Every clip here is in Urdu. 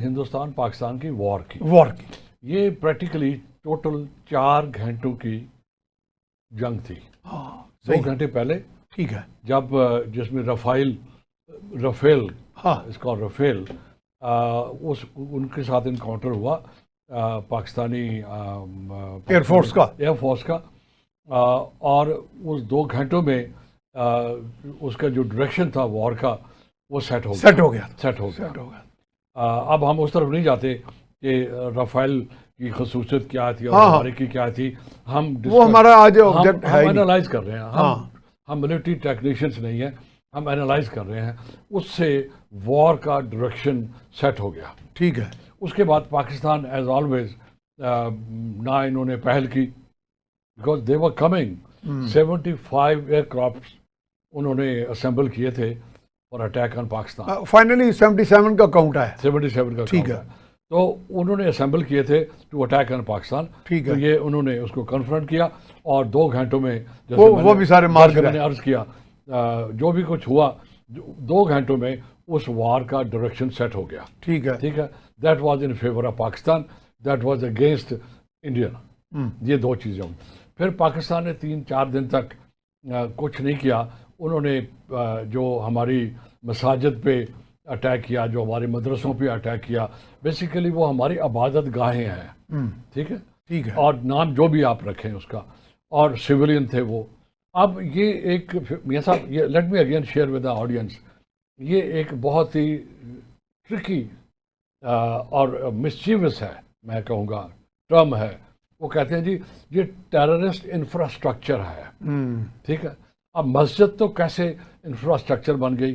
ہندوستان پاکستان کی وار کی یہ پریکٹیکلی ٹوٹل 4 گھنٹوں کی جنگ تھی. 2 گھنٹے پہلے ٹھیک ہے جب جس میں رفیل اس کا رفیل ان کے ساتھ انکاؤنٹر ہوا پاکستانی ایئر فورس کا اور اس 2 گھنٹوں میں اس کا جو ڈائریکشن تھا وار کا وہ سیٹ ہو گیا. اب ہم اس طرف نہیں جاتے کہ رفیل کی خصوصیت کیا تھی اور ہمارے کی کیا تھی. وہ ہمارا آج آبجیکٹ ہے، ہم انالائز کر رہے ہیں. ہم ملٹری ٹیکنیشینس نہیں ہیں، ہم انالائز کر رہے ہیں. اس سے وار کا ڈائریکشن سیٹ ہو گیا. ٹھیک ہے. اس کے بعد پاکستان ایز آلویز نہ انہوں نے پہل کی because they were coming. 75 aircraft انہوں نے اسمبل کیے تھے for attack on Pakistan. Finally 77 کا کاؤنٹ ہے. 77 کا ٹھیک ہے. تو انہوں نے اسمبل کیے تھے ٹو اٹیک آن پاکستان. ٹھیک ہے. تو یہ انہوں نے اس کو کنفرنٹ کیا اور 2 گھنٹوں میں وہ بھی سارے مار کر میں نے عرض کیا جو بھی کچھ ہوا 2 گھنٹوں میں اس وار کا ڈائریکشن سیٹ ہو گیا. ٹھیک ہے. That was in favour of Pakistan, that was against Indian. یہ 2 چیزیں ہوں. پھر پاکستان نے 3-4 دن تک کچھ نہیں کیا. انہوں نے جو ہماری مساجد پہ اٹیک کیا، جو ہمارے مدرسوں پہ اٹیک کیا. بیسیکلی وہ ہماری عبادت گاہیں ہیں. ٹھیک ہے. اور نام جو بھی آپ رکھیں اس کا، اور سویلین تھے وہ. اب یہ ایک میاں صاحب، یہ let me again share with the audience, یہ ایک بہت ہی ٹرکی اور مسچیوس ہے، میں کہوں گا ٹرم ہے. وہ کہتے ہیں جی یہ ٹیررسٹ انفراسٹرکچر ہے. ٹھیک ہے. اب مسجد تو کیسے انفراسٹرکچر بن گئی،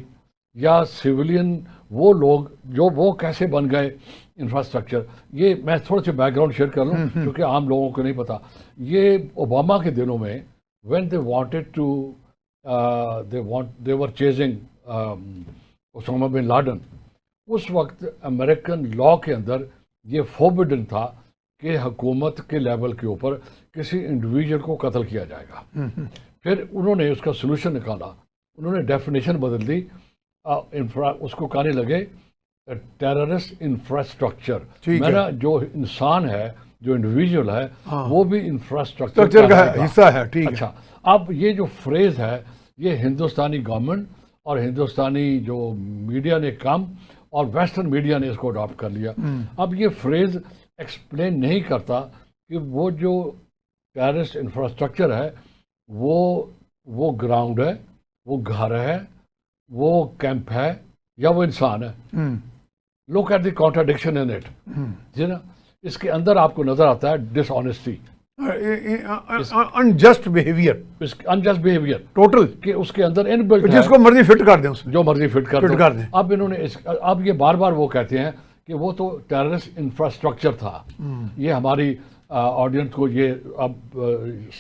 یا سویلین وہ لوگ جو وہ کیسے بن گئے انفراسٹرکچر. یہ میں تھوڑا سا بیک گراؤنڈ شیئر کر لوں کیونکہ عام لوگوں کو نہیں پتا. یہ اوباما کے دنوں میں when they wanted to they were chasing Osama bin Laden. اس وقت امریکن لا کے اندر یہ فوربڈن تھا کہ حکومت کے لیول کے اوپر کسی انڈیویجول کو قتل کیا جائے گا. پھر انہوں نے اس کا سلوشن نکالا. انہوں نے ڈیفینیشن بدل دی. اس کو کہنے لگے ٹیررسٹ انفراسٹرکچر. میرا جو انسان ہے، جو انڈیویجول ہے، وہ بھی انفراسٹرکچر کا حصہ ہے. اچھا، اب یہ جو فریز ہے یہ ہندوستانی گورنمنٹ اور ہندوستانی جو میڈیا نے کام اور ویسٹرن میڈیا نے اس کو اڈاپٹ کر لیا. اب یہ فریز ایکسپلین نہیں کرتا کہ وہ جو ٹیررسٹ انفراسٹرکچر ہے وہ گراؤنڈ ہے، وہ گھر ہے، وہ کیمپ ہے، یا وہ انسان ہے. Look at the contradiction in it. جی نا، اس کے اندر آپ کو نظر آتا ہے dishonesty, unjust behaviour total, کہ اس کے اندر ان بلٹ جس کو مرضی فٹ کر دیں، جو مرضی فٹ کر دیں. اب انہوں نے اب یہ بار بار وہ کہتے ہیں کہ وہ تو ٹیررسٹ انفراسٹرکچر تھا. یہ ہماری آڈینس کو یہ اب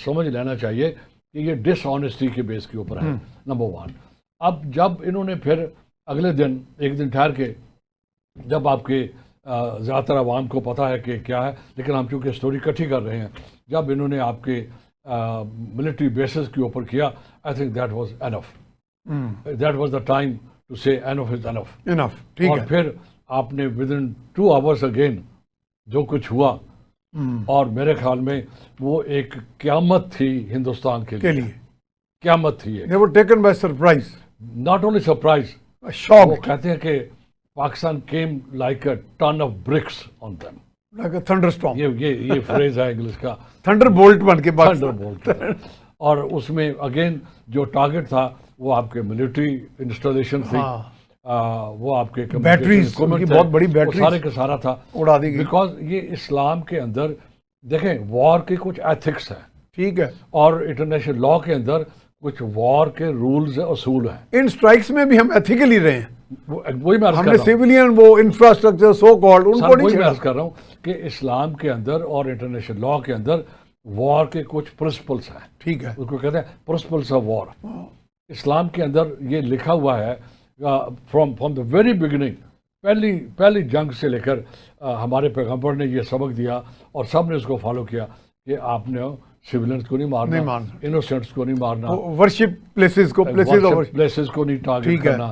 سمجھ لینا چاہیے کہ یہ ڈس آنیسٹی کے بیس کے اوپر ہے. نمبر 1. اب جب انہوں نے پھر اگلے دن ایک دن ٹھہر کے، جب آپ کے زیادہ تر عوام کو پتہ ہے کہ کیا ہے، لیکن ہم چونکہ اسٹوری اکٹھی کر رہے ہیں، جب انہوں نے آپ کے ملٹری بیسز کے اوپر کیا، I think that was enough. That was the time to say enough از انف. اور پھر آپ نے ود ان 2 hours اگین جو کچھ ہوا، اور میرے خیال میں وہ ایک قیامت تھی ہندوستان کے لیے. قیامت تھی. They were taken by surprise. Not only surprise, shocked. وہ کہتے ہیں کہ Pakistan came like a ton of bricks on them. Like a thunderstorm. یہ فریز ہے انگلش کا. Thunderbolt بن کے بعد. Thunderbolt. اور اس میں اگین جو ٹارگٹ تھا وہ آپ کے ملٹری انسٹالیشن تھی، وہ آپ کے بیٹریز، بہت بڑی بیٹریز، سارے کا سارا تھا، اڑا دی گئی. بیکاز یہ اسلام کے اندر دیکھیں وار کے کچھ ایتھکس ہیں. ٹھیک ہے. اور انٹرنیشنل لا کے اندر کچھ وار کے رولز اصول ہیں. ان سٹرائکس میں بھی ہم ایتھیکلی رہے ہیں. وہی میں ہم نے سیویلین وہ انفراسٹرکچر سو کالڈ ان کو نہیں عرض کر رہا ہوں کہ اسلام کے اندر اور انٹرنیشنل لا کے اندر وار کے کچھ پرنسپلس ہیں. ٹھیک ہے. اس کو کہتے ہیں پرنسپلس آف وار. اسلام کے اندر یہ لکھا ہوا ہے فرام دا ویری بگننگ، پہلی جنگ سے لے کر ہمارے پیغمبر نے یہ سبق دیا اور سب نے اس کو فالو کیا کہ آپ نے سویلینس کو نہیں مارنا، انوسینٹس کو نہیں مارنا، ورشپ پلیسز کو نہیں ٹارگٹ کرنا،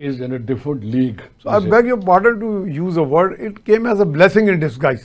is in a different league. So I beg your pardon to use a word, it came as a blessing in disguise.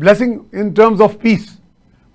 blessing in terms of peace,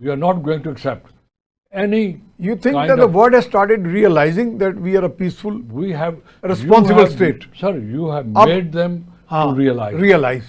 We are not going to accept any. You think that the world has started realizing that we are a peaceful, we have responsible state? Sir, you have made them to realize. Realize.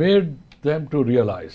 made them to realize.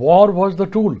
War was the tool.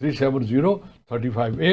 370-35A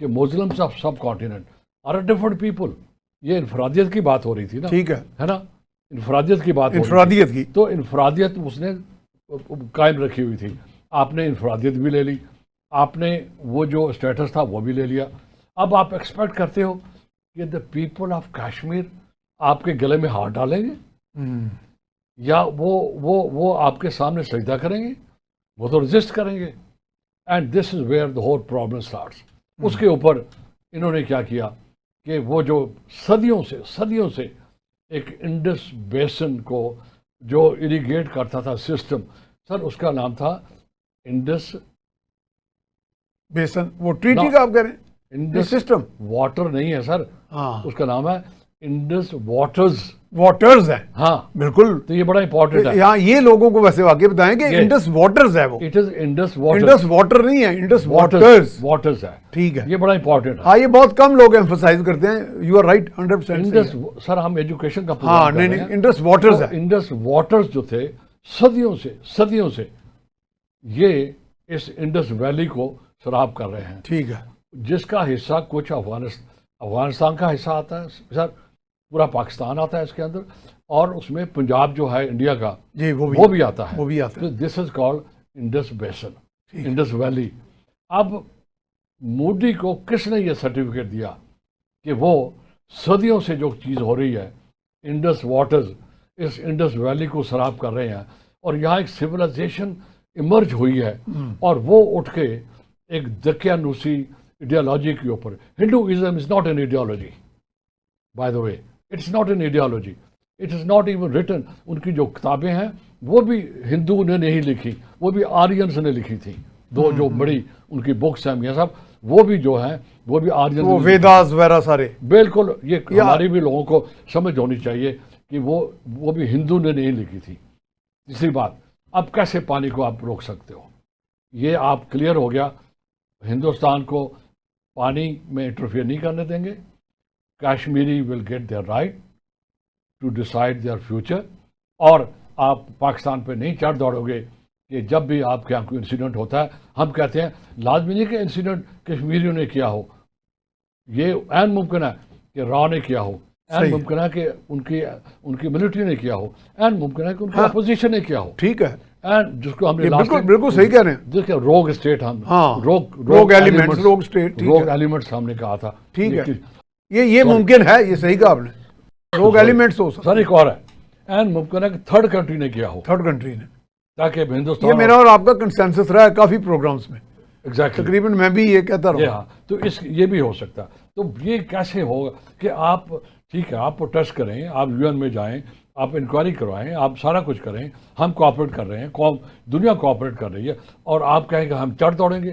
کہ Muslims of subcontinent are different people. یہ انفرادیت کی بات ہو رہی تھی نا, ٹھیک ہے, نا, انفرادیت کی بات ہو رہی تھی. انفرادیت کی تو انفرادیت اس نے قائم رکھی ہوئی تھی. آپ نے انفرادیت بھی لے لی, آپ نے وہ جو اسٹیٹس تھا وہ بھی لے لیا. اب آپ ایکسپیکٹ کرتے ہو کہ دا پیپل آف کشمیر آپ کے گلے میں ہاتھ ڈالیں گے یا وہ آپ کے سامنے سجدہ کریں گے؟ وہ تو رجسٹ کریں گے. And this is where the whole problem starts. اس کے اوپر انہوں نے کیا کیا کہ وہ جو صدیوں سے ایک انڈس بیسن کو جو اریگیٹ کرتا تھا سسٹم, سر اس کا نام تھا انڈس بیسن, وہ ٹریٹی کا آپ کہہ رہے ہیں, انڈس سسٹم واٹر نہیں ہے سر, ہاں اس کا نام ہے انڈس واٹرز. واٹرز ہیں, ہاں بالکل. تو یہ بڑا امپورٹنٹ ہے. یہاں یہ لوگوں کو ویسے واقعی بتائیں کہ انڈس واٹرز ہے, وہ it is Indus water, Indus water نہیں ہے, انڈس واٹرز. واٹرز ہے, ٹھیک ہے, یہ بڑا امپورٹنٹ ہے. ہاں یہ بہت کم لوگ ایمفسائز کرتے ہیں. You are right 100%. Indus sir ہم ایجوکیشن کا ہاں نہیں نہیں, انڈس واٹرز ہے. انڈس واٹرز جو تھے صدیوں سے یہ اس انڈس ویلی کو سراب کر رہے ہیں, ٹھیک ہے, جس کا حصہ کچھ افغانستان کا حصہ آتا ہے سر, پورا پاکستان آتا ہے اس کے اندر, اور اس میں پنجاب جو ہے انڈیا کا جی وہ بھی آتا ہے. وہ بھی آتا ہے. This is called Indus basin, Indus valley. اب مودی کو کس نے یہ سرٹیفکیٹ دیا کہ وہ صدیوں سے جو چیز ہو رہی ہے انڈس واٹرز اس انڈس ویلی کو سراب کر رہے ہیں, اور یہاں ایک سویلائزیشن ایمرج ہوئی ہے, اور وہ اٹھ کے ایک دقیانوسی ایڈیالوجی کے اوپر. Hinduism is not an ideology, by the way, it's not an ideology, it is not even written. ان کی جو کتابیں ہیں وہ بھی ہندو نے نہیں لکھی, وہ بھی آرینس نے لکھی تھی. دو جو بڑی ان کی بکس ہیں میاں صاحب, وہ بھی جو ہیں وہ بھی آرینس, وہ ویداز وغیرہ سارے. بالکل, یہ ہماری بھی لوگوں کو سمجھ ہونی چاہیے کہ وہ بھی ہندو نے نہیں لکھی تھی. تیسری بات, اب کیسے پانی کو آپ روک سکتے ہو؟ یہ آپ کلیئر ہو گیا, ہندوستان کو پانی میں انٹرفیئر نہیں کرنے دیں گے. Kashmiri will get their right to decide their future, اور آپ پاکستان پہ نہیں چڑھ دوڑو گے کہ جب بھی آپ کے یہاں کوئی انسیڈنٹ ہوتا ہے ہم کہتے ہیں لازمی نہیں کہ انسیڈنٹ کشمیریوں نے کیا ہو, یہ عین ممکن ہے کہ را نے کیا ہو, عین ممکن ہے کہ ان کی ملٹری نے کیا ہو, عین ممکن ہے کہ ان کی اپوزیشن نے کیا ہو. ٹھیک ہے, اینڈ جس کو ہم نے بالکل صحیح کہہ رہے ہیں. دیکھیں روگ اسٹیٹ, ہم روگ ایلیمنٹس, روگ اسٹیٹ, روگ ایلیمنٹس ہم نے کہا تھا. ٹھیک ہے, یہ ممکن ہے, یہ صحیح کہا آپ نے, روگ ایلیمنٹس ہو سکتا. سر ایک اور ہے, عین ممکن ہے کہ تھرڈ کنٹری نے کیا ہو, تھرڈ کنٹری نے, تاکہ ہندوستان. یہ میرا اور آپ کا کنسنسس رہا ہے کافی پروگرامز میں. ایگزیکٹلی, تقریباً میں بھی یہ کہتا رہا. ہاں, تو یہ بھی ہو سکتا ہے. تو یہ کیسے ہوگا کہ آپ ٹھیک ہے آپ پروٹیسٹ کریں, آپ UN میں جائیں, آپ انکوائری کروائیں, آپ سارا کچھ کریں, ہم کوآپریٹ کر رہے ہیں, دنیا کوآپریٹ کر رہی ہے, اور آپ کہیں کہ ہم چڑھ دوڑیں گے.